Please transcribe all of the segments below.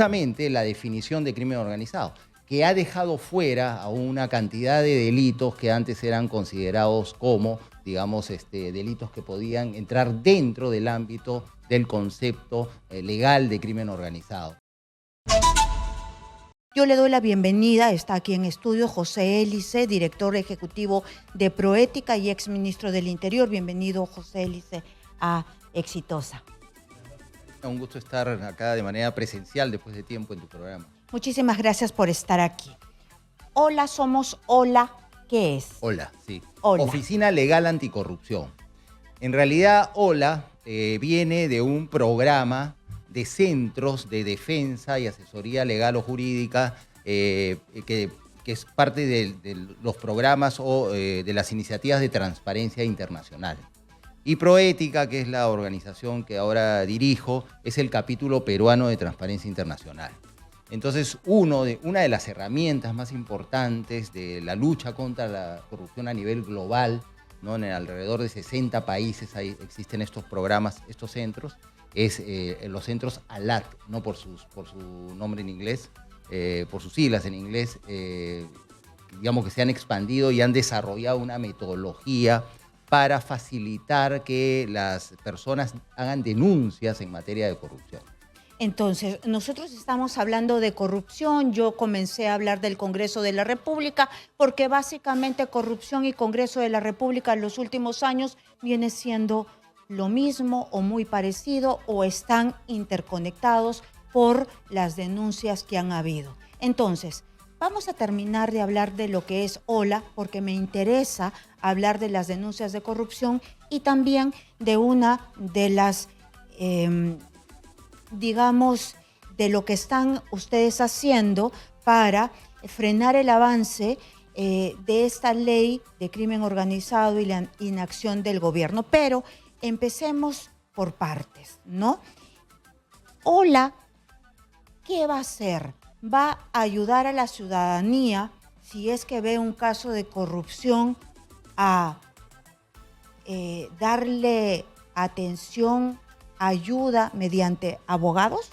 justamente la definición de crimen organizado, que ha dejado fuera a una cantidad de delitos que antes eran considerados como, digamos, delitos que podían entrar dentro del ámbito del concepto legal de crimen organizado. Yo le doy la bienvenida, está aquí en estudio José Élice, director ejecutivo de Proética y exministro del Interior. Bienvenido, José Élice, a Exitosa. Un gusto estar acá de manera presencial después de tiempo en tu programa. Muchísimas gracias por estar aquí. Hola, somos Hola, ¿qué es? Hola, sí. Hola. Oficina Legal Anticorrupción. En realidad, Hola viene de un programa de centros de defensa y asesoría legal o jurídica que es parte de los programas o de las iniciativas de transparencia internacional. Y Proética, que es la organización que ahora dirijo, es el capítulo peruano de Transparencia Internacional. Entonces, una de las herramientas más importantes de la lucha contra la corrupción a nivel global, ¿no? En alrededor de 60 países existen estos programas, estos centros, es los centros ALAT, no por su nombre en inglés, por sus siglas en inglés, digamos que se han expandido y han desarrollado una metodología para facilitar que las personas hagan denuncias en materia de corrupción. Entonces, nosotros estamos hablando de corrupción. Yo comencé a hablar del Congreso de la República porque básicamente corrupción y Congreso de la República en los últimos años viene siendo lo mismo o muy parecido o están interconectados por las denuncias que han habido. Entonces, vamos a terminar de hablar de lo que es Hola, porque me interesa hablar de las denuncias de corrupción y también de una de las, digamos, de lo que están ustedes haciendo para frenar el avance de esta ley de crimen organizado y la inacción del gobierno. Pero empecemos por partes, ¿no? Hola, ¿qué va a hacer? Va a ayudar a la ciudadanía, si es que ve un caso de corrupción, a darle atención, ayuda mediante abogados?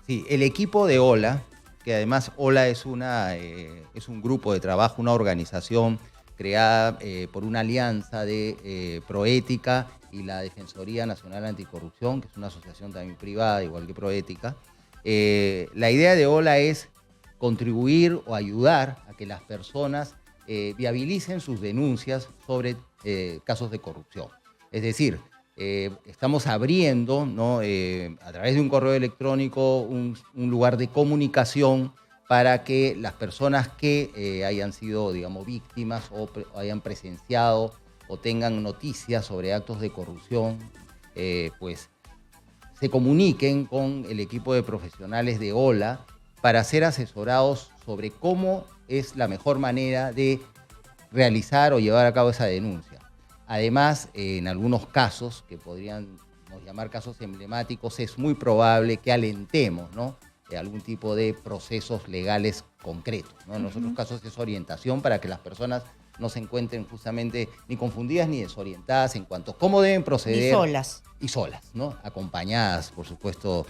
Sí, el equipo de Hola, que además Hola es un grupo de trabajo, una organización creada por una alianza de Proética y la Defensoría Nacional Anticorrupción, que es una asociación también privada, igual que Proética. La idea de Hola es contribuir o ayudar a que las personas viabilicen sus denuncias sobre casos de corrupción. Es decir, estamos abriendo, ¿no? A través de un correo electrónico un lugar de comunicación para que las personas que hayan sido, digamos, víctimas o hayan presenciado o tengan noticias sobre actos de corrupción, pues se comuniquen con el equipo de profesionales de Hola para ser asesorados sobre cómo es la mejor manera de realizar o llevar a cabo esa denuncia. Además, en algunos casos, que podríamos llamar casos emblemáticos, es muy probable que alentemos, ¿no? Algún tipo de procesos legales concretos, ¿no? En los otros casos es orientación para que las personas no se encuentren justamente ni confundidas ni desorientadas en cuanto a cómo deben proceder. Y solas. Y solas, ¿no? Acompañadas, por supuesto.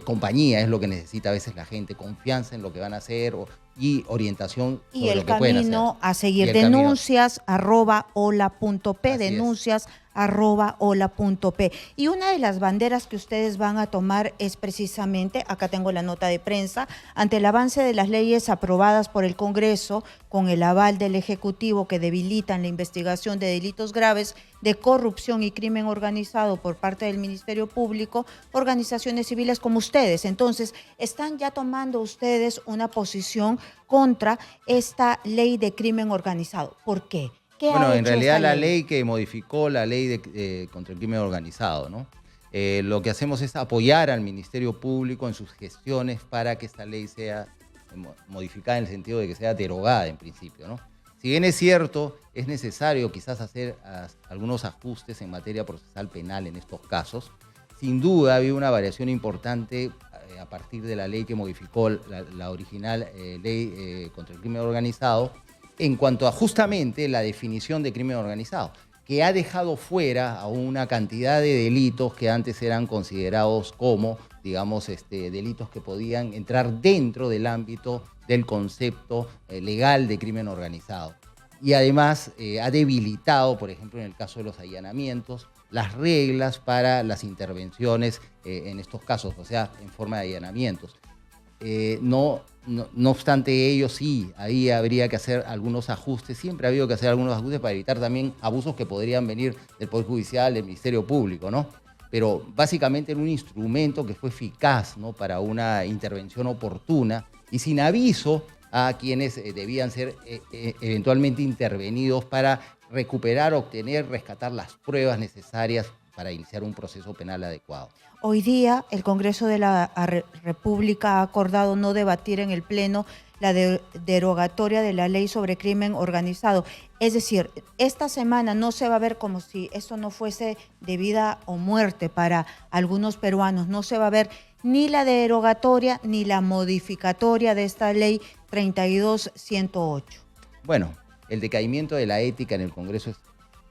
Compañía es lo que necesita a veces la gente, confianza en lo que van a hacer y orientación sobre lo que pueden hacer. Y el camino a seguir, denuncias @hola.p, denuncias @hola.p. Y una de las banderas que ustedes van a tomar es precisamente, acá tengo la nota de prensa, ante el avance de las leyes aprobadas por el Congreso con el aval del Ejecutivo que debilitan la investigación de delitos graves de corrupción y crimen organizado por parte del Ministerio Público, organizaciones civiles como ustedes. Entonces, están ya tomando ustedes una posición contra esta ley de crimen organizado. ¿Por qué? Bueno, en realidad la ley que modificó la ley contra el crimen organizado, ¿no? Lo que hacemos es apoyar al Ministerio Público en sus gestiones para que esta ley sea modificada en el sentido de que sea derogada en principio, ¿no? Si bien es cierto, es necesario quizás hacer algunos ajustes en materia procesal penal en estos casos, sin duda había una variación importante a partir de la ley que modificó la original ley contra el crimen organizado, en cuanto a justamente la definición de crimen organizado, que ha dejado fuera a una cantidad de delitos que antes eran considerados como, digamos, delitos que podían entrar dentro del ámbito del concepto legal de crimen organizado. Y además ha debilitado, por ejemplo, en el caso de los allanamientos, las reglas para las intervenciones en estos casos, o sea, en forma de allanamientos. No obstante ello, sí, ahí habría que hacer algunos ajustes, siempre ha habido que hacer algunos ajustes para evitar también abusos que podrían venir del Poder Judicial, del Ministerio Público, ¿no? Pero básicamente era un instrumento que fue eficaz, ¿no?, para una intervención oportuna y sin aviso a quienes debían ser eventualmente intervenidos para recuperar, obtener, rescatar las pruebas necesarias para iniciar un proceso penal adecuado. Hoy día el Congreso de la República ha acordado no debatir en el Pleno la derogatoria de la ley sobre crimen organizado. Es decir, esta semana no se va a ver como si esto no fuese de vida o muerte para algunos peruanos. No se va a ver ni la derogatoria ni la modificatoria de esta ley 32108. Bueno, el decaimiento de la ética en el Congreso es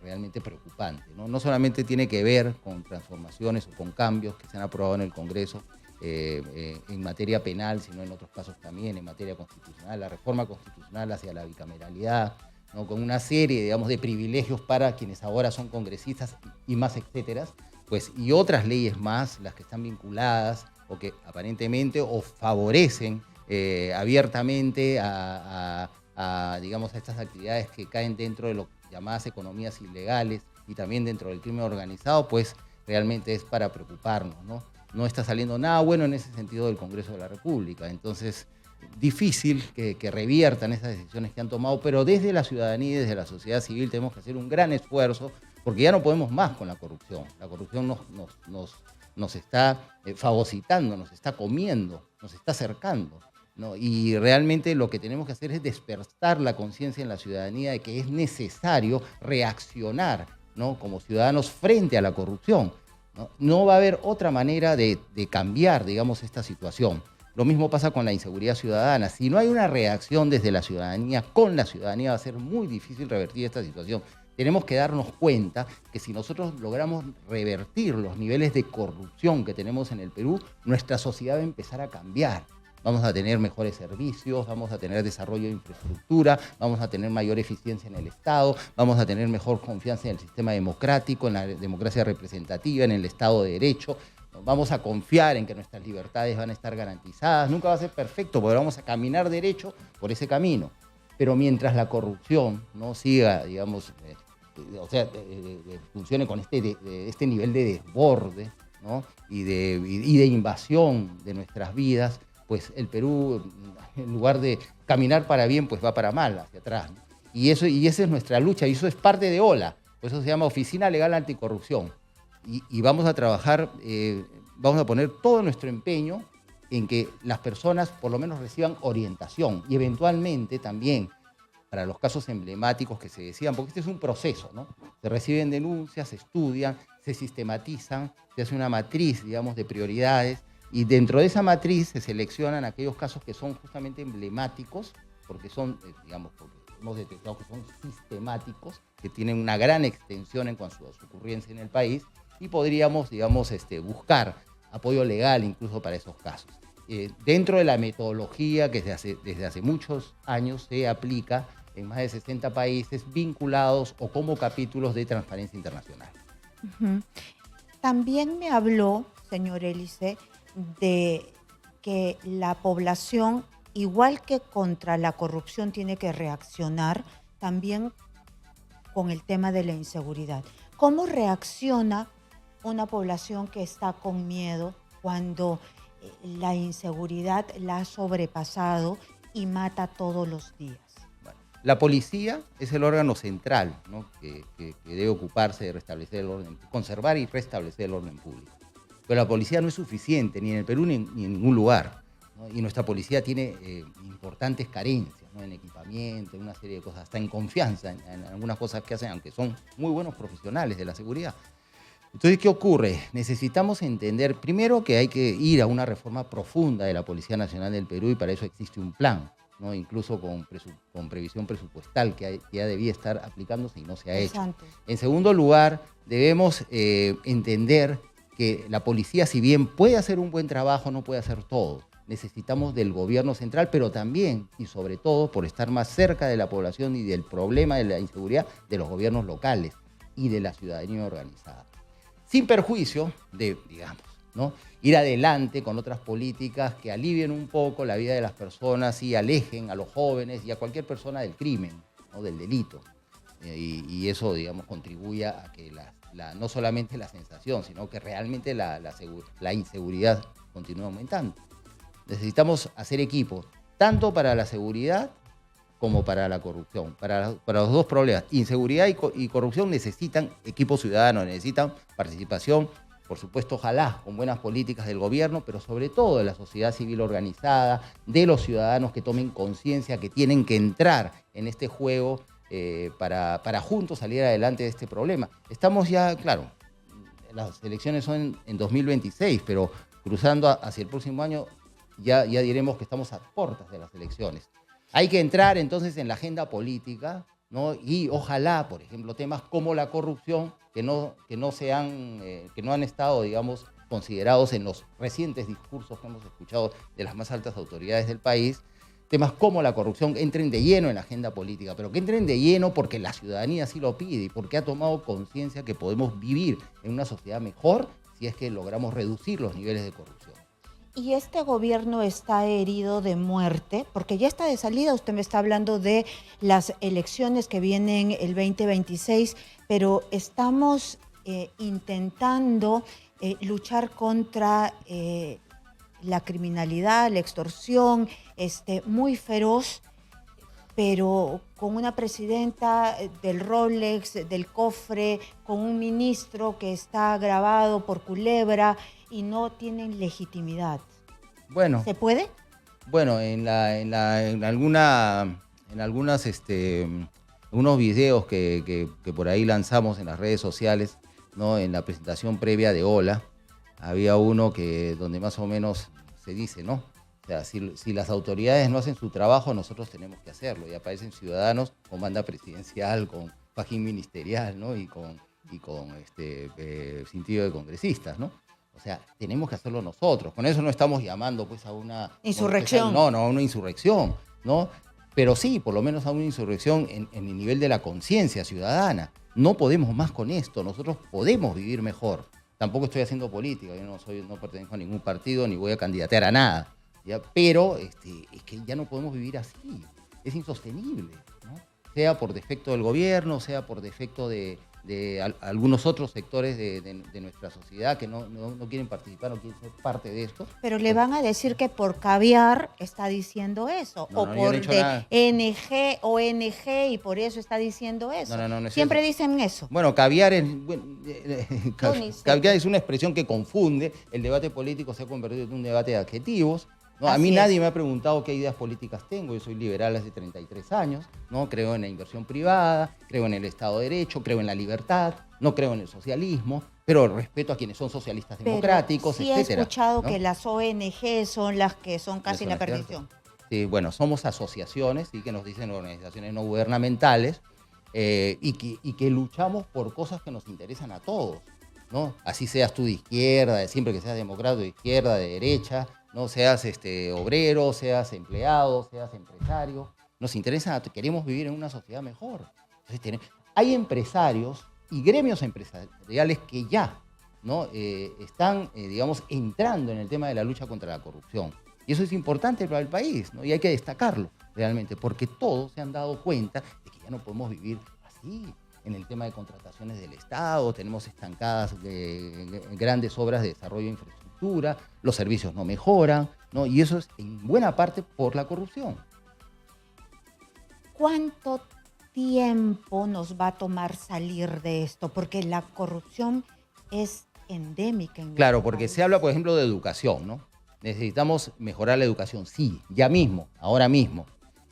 realmente preocupante, ¿no? No solamente tiene que ver con transformaciones o con cambios que se han aprobado en el Congreso en materia penal, sino en otros casos también, en materia constitucional, la reforma constitucional hacia la bicameralidad, ¿no?, con una serie, digamos, de privilegios para quienes ahora son congresistas y más, etcétera, pues, y otras leyes más, las que están vinculadas o que aparentemente o favorecen abiertamente digamos, a estas actividades que caen dentro de lo llamadas economías ilegales y también dentro del crimen organizado, pues realmente es para preocuparnos, ¿no? No está saliendo nada bueno en ese sentido del Congreso de la República. Entonces, difícil que reviertan esas decisiones que han tomado, pero desde la ciudadanía y desde la sociedad civil tenemos que hacer un gran esfuerzo porque ya no podemos más con la corrupción. La corrupción nos está fagocitando, nos está comiendo, nos está cercando, ¿no? Y realmente lo que tenemos que hacer es despertar la conciencia en la ciudadanía de que es necesario reaccionar, ¿no?, como ciudadanos frente a la corrupción, ¿no? No va a haber otra manera de cambiar, digamos, esta situación. Lo mismo pasa con la inseguridad ciudadana. Si no hay una reacción desde la ciudadanía, con la ciudadanía va a ser muy difícil revertir esta situación. Tenemos que darnos cuenta que si nosotros logramos revertir los niveles de corrupción que tenemos en el Perú, nuestra sociedad va a empezar a cambiar. Vamos a tener mejores servicios, vamos a tener desarrollo de infraestructura, vamos a tener mayor eficiencia en el Estado, vamos a tener mejor confianza en el sistema democrático, en la democracia representativa, en el Estado de Derecho. Vamos a confiar en que nuestras libertades van a estar garantizadas. Nunca va a ser perfecto, porque vamos a caminar derecho por ese camino. Pero mientras la corrupción no siga, digamos, funcione con este nivel de desborde, ¿no?, y de invasión de nuestras vidas, pues el Perú, en lugar de caminar para bien, pues va para mal, hacia atrás, ¿no? Y esa es nuestra lucha, y eso es parte de OLA, por eso se llama Oficina Legal Anticorrupción. Y vamos a trabajar, vamos a poner todo nuestro empeño en que las personas por lo menos reciban orientación y eventualmente también para los casos emblemáticos que se decían, porque este es un proceso, ¿no? Se reciben denuncias, se estudian, se sistematizan, se hace una matriz, digamos, de prioridades, y dentro de esa matriz se seleccionan aquellos casos que son justamente emblemáticos, porque son, digamos, porque hemos detectado que son sistemáticos, que tienen una gran extensión en cuanto a su ocurrencia en el país, y podríamos, digamos, buscar apoyo legal incluso para esos casos. Dentro de la metodología que desde hace muchos años se aplica en más de 60 países vinculados o como capítulos de Transparencia Internacional. Uh-huh. También me habló, señor Hélice, de que la población, igual que contra la corrupción, tiene que reaccionar también con el tema de la inseguridad. ¿Cómo reacciona una población que está con miedo cuando la inseguridad la ha sobrepasado y mata todos los días? Bueno, la policía es el órgano central, ¿no?, que debe ocuparse de restablecer el orden, conservar y restablecer el orden público. Pero la policía no es suficiente, ni en el Perú ni en ningún lugar, ¿no? Y nuestra policía tiene importantes carencias, ¿no?, en equipamiento, en una serie de cosas, hasta en confianza en algunas cosas que hacen, aunque son muy buenos profesionales de la seguridad. Entonces, ¿qué ocurre? Necesitamos entender, primero, que hay que ir a una reforma profunda de la Policía Nacional del Perú, y para eso existe un plan, ¿no?, incluso con previsión presupuestal que ya debía estar aplicándose y no se ha hecho. En segundo lugar, debemos entender que la policía, si bien puede hacer un buen trabajo, no puede hacer todo. Necesitamos del gobierno central, pero también y sobre todo por estar más cerca de la población y del problema de la inseguridad de los gobiernos locales y de la ciudadanía organizada. Sin perjuicio de, digamos, ¿no?, ir adelante con otras políticas que alivien un poco la vida de las personas y alejen a los jóvenes y a cualquier persona del crimen, ¿no?, del delito. Y eso, digamos, contribuya a que no solamente la sensación, sino que realmente la inseguridad continúe aumentando. Necesitamos hacer equipo, tanto para la seguridad como para la corrupción. Para los dos problemas, inseguridad y corrupción, necesitan equipo ciudadano, necesitan participación, por supuesto, ojalá con buenas políticas del gobierno, pero sobre todo de la sociedad civil organizada, de los ciudadanos que tomen conciencia que tienen que entrar en este juego para juntos salir adelante de este problema. Estamos ya, claro, las elecciones son en 2026, pero cruzando hacia el próximo año ya diremos que estamos a puertas de las elecciones. Hay que entrar entonces en la agenda política, ¿no? Y ojalá, por ejemplo, temas como la corrupción, que no han estado, digamos, considerados en los recientes discursos que hemos escuchado de las más altas autoridades del país, temas como la corrupción entren de lleno en la agenda política, pero que entren de lleno porque la ciudadanía sí lo pide y porque ha tomado conciencia que podemos vivir en una sociedad mejor si es que logramos reducir los niveles de corrupción. Y este gobierno está herido de muerte, porque ya está de salida, usted me está hablando de las elecciones que vienen el 2026, pero estamos intentando luchar contra la criminalidad, la extorsión, muy feroz, pero con una presidenta del Rolex, del cofre, con un ministro que está grabado por Culebra y no tienen legitimidad. Bueno, ¿Se puede? Bueno, en algunos videos que por ahí lanzamos en las redes sociales, ¿no?, en la presentación previa de Ola, había uno donde más o menos se dice, ¿no? O sea, si las autoridades no hacen su trabajo, nosotros tenemos que hacerlo. Y aparecen ciudadanos con manda presidencial, con fajín ministerial, ¿no?, y con sentido de congresistas, ¿no? O sea, tenemos que hacerlo nosotros. Con eso no estamos llamando pues a una insurrección. No, a una insurrección, ¿no? Pero sí, por lo menos a una insurrección en el nivel de la conciencia ciudadana. No podemos más con esto, nosotros podemos vivir mejor. Tampoco estoy haciendo política, yo no pertenezco a ningún partido ni voy a candidatear a nada, ¿ya? Pero es que ya no podemos vivir así, es insostenible, ¿no? Sea por defecto del gobierno, sea por defecto de algunos otros sectores de nuestra sociedad que no quieren participar, no quieren ser parte de esto. Pero le van a decir que por caviar está diciendo eso, o por ONG, y por eso está diciendo eso. No es Siempre eso. Dicen eso. Bueno, caviar es una expresión que confunde. El debate político se ha convertido en un debate de adjetivos, ¿no? A mí nadie me ha preguntado qué ideas políticas tengo. Yo soy liberal hace 33 años, ¿no? Creo en la inversión privada, creo en el Estado de Derecho, creo en la libertad, no creo en el socialismo, pero respeto a quienes son socialistas democráticos, sí etcétera. Sí he escuchado, ¿no?, que las ONG son las que son casi la perdición. Sí, bueno, somos asociaciones, sí, que nos dicen organizaciones no gubernamentales, y que luchamos por cosas que nos interesan a todos, ¿no? Así seas tú de izquierda, siempre que seas demócrata, de izquierda, de derecha, no seas obrero, seas empleado, seas empresario. Nos interesa, queremos vivir en una sociedad mejor. Entonces, hay empresarios y gremios empresariales que ya, ¿no?, están, digamos, entrando en el tema de la lucha contra la corrupción. Y eso es importante para el país, ¿no? Y hay que destacarlo realmente, porque todos se han dado cuenta de que ya no podemos vivir así. En el tema de contrataciones del Estado, tenemos estancadas grandes obras de desarrollo de infraestructura, los servicios no mejoran, ¿no? Y eso es en buena parte por la corrupción. ¿Cuánto tiempo nos va a tomar salir de esto? Porque la corrupción es endémica. Claro, porque se habla, por ejemplo, de educación, ¿no? Necesitamos mejorar la educación, sí, ya mismo, ahora mismo.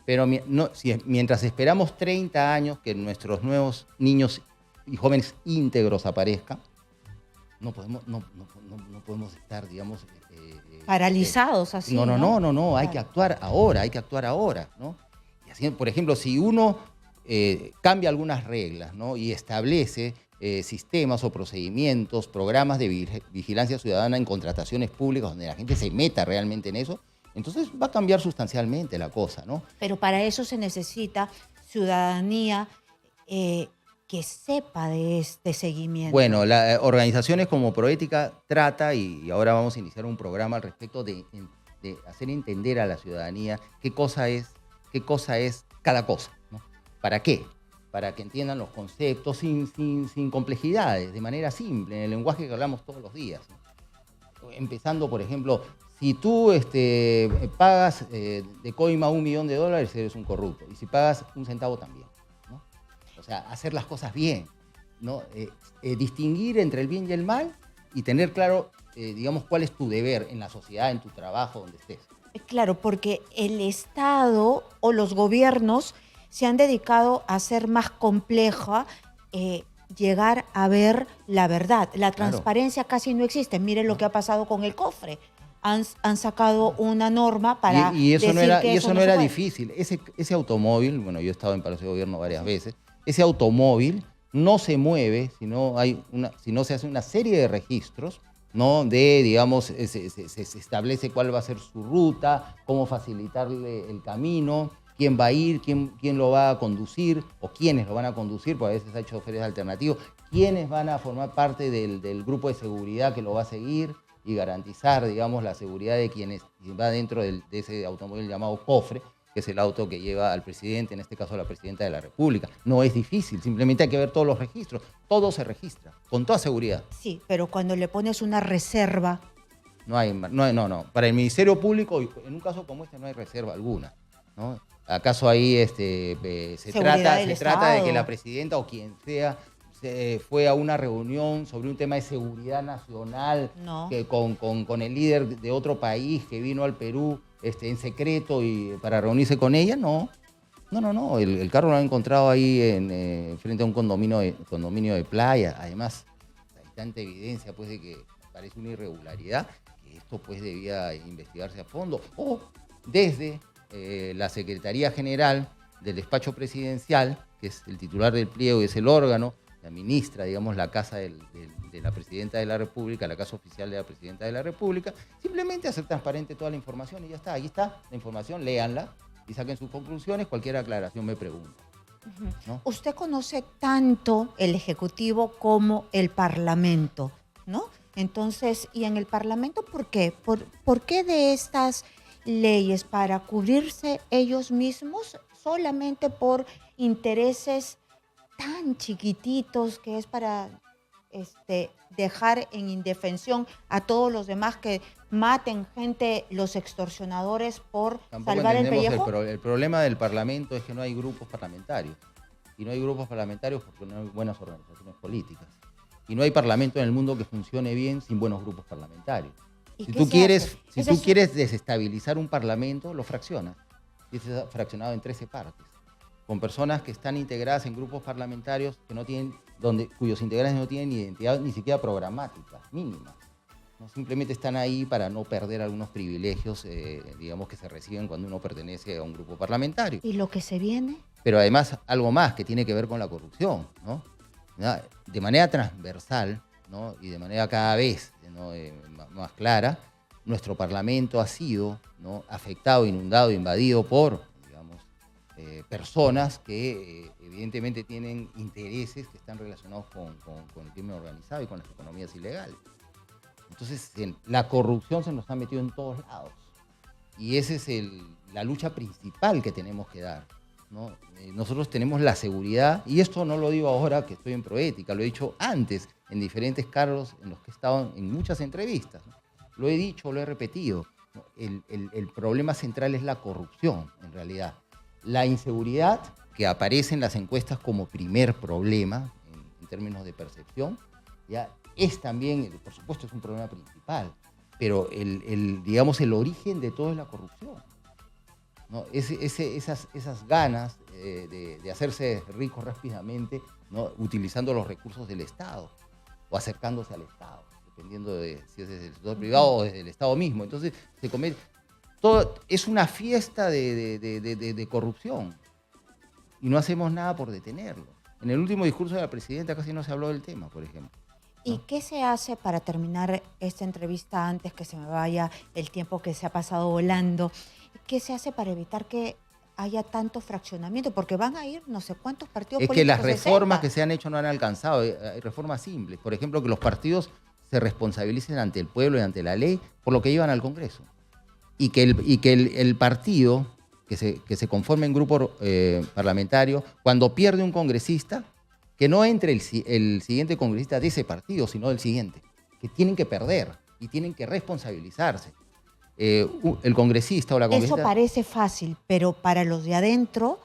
Pero mientras esperamos 30 años que nuestros nuevos niños y jóvenes íntegros aparezcan, no podemos estar, digamos... paralizados así, No, hay que actuar ahora, ¿no? Y así, por ejemplo, si uno cambia algunas reglas, ¿no?, y establece sistemas o procedimientos, programas de vigilancia ciudadana en contrataciones públicas donde la gente se meta realmente en eso, entonces va a cambiar sustancialmente la cosa, ¿no? Pero para eso se necesita ciudadanía que sepa de este seguimiento. Bueno, organizaciones como Proética trata, y ahora vamos a iniciar un programa al respecto de hacer entender a la ciudadanía qué cosa es cada cosa, ¿no? ¿Para qué? Para que entiendan los conceptos sin complejidades, de manera simple, en el lenguaje que hablamos todos los días, ¿no? Empezando, por ejemplo, si tú pagas de coima $1 millón, eres un corrupto. Y si pagas un centavo también, ¿no? O sea, hacer las cosas bien, ¿no? Distinguir entre el bien y el mal y tener claro, digamos, cuál es tu deber en la sociedad, en tu trabajo, donde estés. Claro, porque el Estado o los gobiernos se han dedicado a hacer más compleja llegar a ver la verdad. La transparencia casi no existe. Miren lo que ha pasado con el cofre. Han sacado una norma para y eso decir no que eso no era puede. difícil. Ese automóvil, bueno, yo he estado en Palacio de Gobierno varias veces, ese automóvil no se mueve si no se hace una serie de registros, ¿no? Digamos, se establece cuál va a ser su ruta, cómo facilitarle el camino, quién va a ir, quién lo va a conducir o quiénes lo van a conducir, porque a veces ha hecho choferes alternativos, quiénes van a formar parte del grupo de seguridad que lo va a seguir y garantizar, digamos, la seguridad de quien va dentro de ese automóvil llamado cofre, que es el auto que lleva al presidente, en este caso a la presidenta de la República. No es difícil, simplemente hay que ver todos los registros. Todo se registra, con toda seguridad. Sí, pero cuando le pones una reserva... No. Para el Ministerio Público, en un caso como este, no hay reserva alguna, ¿no? ¿Acaso ahí se trata de que la presidenta o quien sea fue a una reunión sobre un tema de seguridad nacional con el líder de otro país que vino al Perú en secreto y para reunirse con ella? No. El carro lo han encontrado ahí frente a un condominio de playa. Además, hay tanta evidencia pues, de que parece una irregularidad que esto pues debía investigarse a fondo. O desde la Secretaría General del Despacho Presidencial, que es el titular del pliego y es el órgano, la ministra, digamos, la casa de la Presidenta de la República, la casa oficial de la Presidenta de la República, simplemente hacer transparente toda la información y ya está. Ahí está la información, léanla y saquen sus conclusiones. Cualquier aclaración me pregunta, ¿no? Usted conoce tanto el Ejecutivo como el Parlamento, ¿no? Entonces, ¿y en el Parlamento por qué? ¿Por qué de estas leyes para cubrirse ellos mismos solamente por intereses tan chiquititos que es para dejar en indefensión a todos los demás, que maten gente, los extorsionadores, por Tampoco salvar el entendemos pellejo? el problema del Parlamento es que no hay grupos parlamentarios. Y no hay grupos parlamentarios porque no hay buenas organizaciones políticas. Y no hay parlamento en el mundo que funcione bien sin buenos grupos parlamentarios. Si tú quieres desestabilizar un parlamento, lo fraccionas. Y es fraccionado en 13 partes, con personas que están integradas en grupos parlamentarios cuyos integrantes no tienen identidad ni siquiera programática mínima, ¿no? Simplemente están ahí para no perder algunos privilegios, digamos, que se reciben cuando uno pertenece a un grupo parlamentario. ¿Y lo que se viene? Pero además algo más que tiene que ver con la corrupción, ¿no? De manera transversal, ¿no? Y de manera cada vez, ¿no? Más clara, nuestro Parlamento ha sido, ¿no? afectado, inundado, invadido por personas que evidentemente tienen intereses que están relacionados con el crimen organizado y con las economías ilegales. Entonces, la corrupción se nos ha metido en todos lados. Y esa es la lucha principal que tenemos que dar, ¿no? Nosotros tenemos la seguridad, y esto no lo digo ahora que estoy en Proética, lo he dicho antes en diferentes cargos en los que he estado en muchas entrevistas, ¿no? Lo he dicho, lo he repetido, ¿no? El problema central es la corrupción, en realidad. La inseguridad, que aparece en las encuestas como primer problema en términos de percepción, ya es también, por supuesto, es un problema principal, pero digamos, el origen de todo es la corrupción, ¿no? Esas ganas de hacerse ricos rápidamente, ¿no? Utilizando los recursos del Estado o acercándose al Estado, dependiendo de si es desde el sector privado o desde el Estado mismo. Entonces, se comete... Todo es una fiesta de corrupción y no hacemos nada por detenerlo. En el último discurso de la presidenta casi no se habló del tema, por ejemplo. ¿No? ¿Y qué se hace para terminar esta entrevista antes que se me vaya el tiempo que se ha pasado volando? ¿Qué se hace para evitar que haya tanto fraccionamiento? Porque van a ir no sé cuántos partidos políticos. Es que las reformas que se han hecho no han alcanzado. Hay reformas simples. Por ejemplo, que los partidos se responsabilicen ante el pueblo y ante la ley por lo que llevan al Congreso. Y que el partido que se conforme en grupo parlamentario, cuando pierde un congresista, que no entre el siguiente congresista de ese partido, sino del siguiente, que tienen que perder y tienen que responsabilizarse. El congresista o la congresista... Eso parece fácil, pero para los de adentro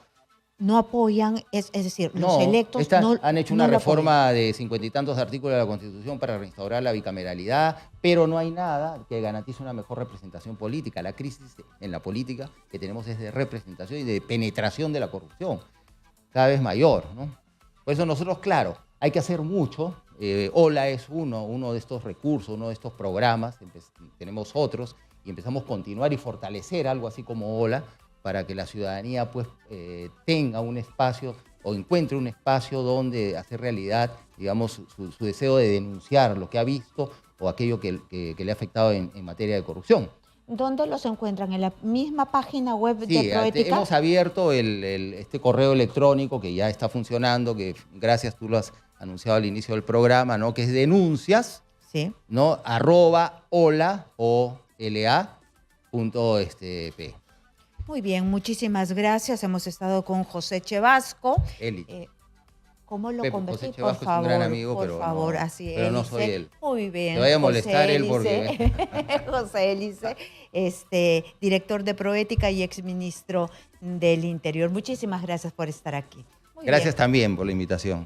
no apoyan, es decir, los electos han hecho una reforma de 50 y tantos artículos de la Constitución para restaurar la bicameralidad, pero no hay nada que garantice una mejor representación política. La crisis en la política que tenemos es de representación y de penetración de la corrupción, cada vez mayor, ¿no? Por eso nosotros, claro, hay que hacer mucho. OLA es uno de estos recursos, uno de estos programas, tenemos otros, y empezamos a continuar y fortalecer algo así como OLA para que la ciudadanía pues, tenga un espacio o encuentre un espacio donde hacer realidad, digamos, su deseo de denunciar lo que ha visto o aquello que le ha afectado en materia de corrupción. ¿Dónde los encuentran? ¿En la misma página web de Proética? Sí, hemos abierto este correo electrónico que ya está funcionando, que gracias, tú lo has anunciado al inicio del programa, ¿no? Que es denuncias, sí, ¿no? @ola.p. Muy bien, muchísimas gracias. Hemos estado con José Chevasco. ¿Cómo lo convertí? Por favor, es un gran amigo, por favor, así es. Pero no soy él. Muy bien. Te voy a molestar él porque... José Hélice, director de Proética y exministro del Interior. Muchísimas gracias por estar aquí. Gracias también por la invitación.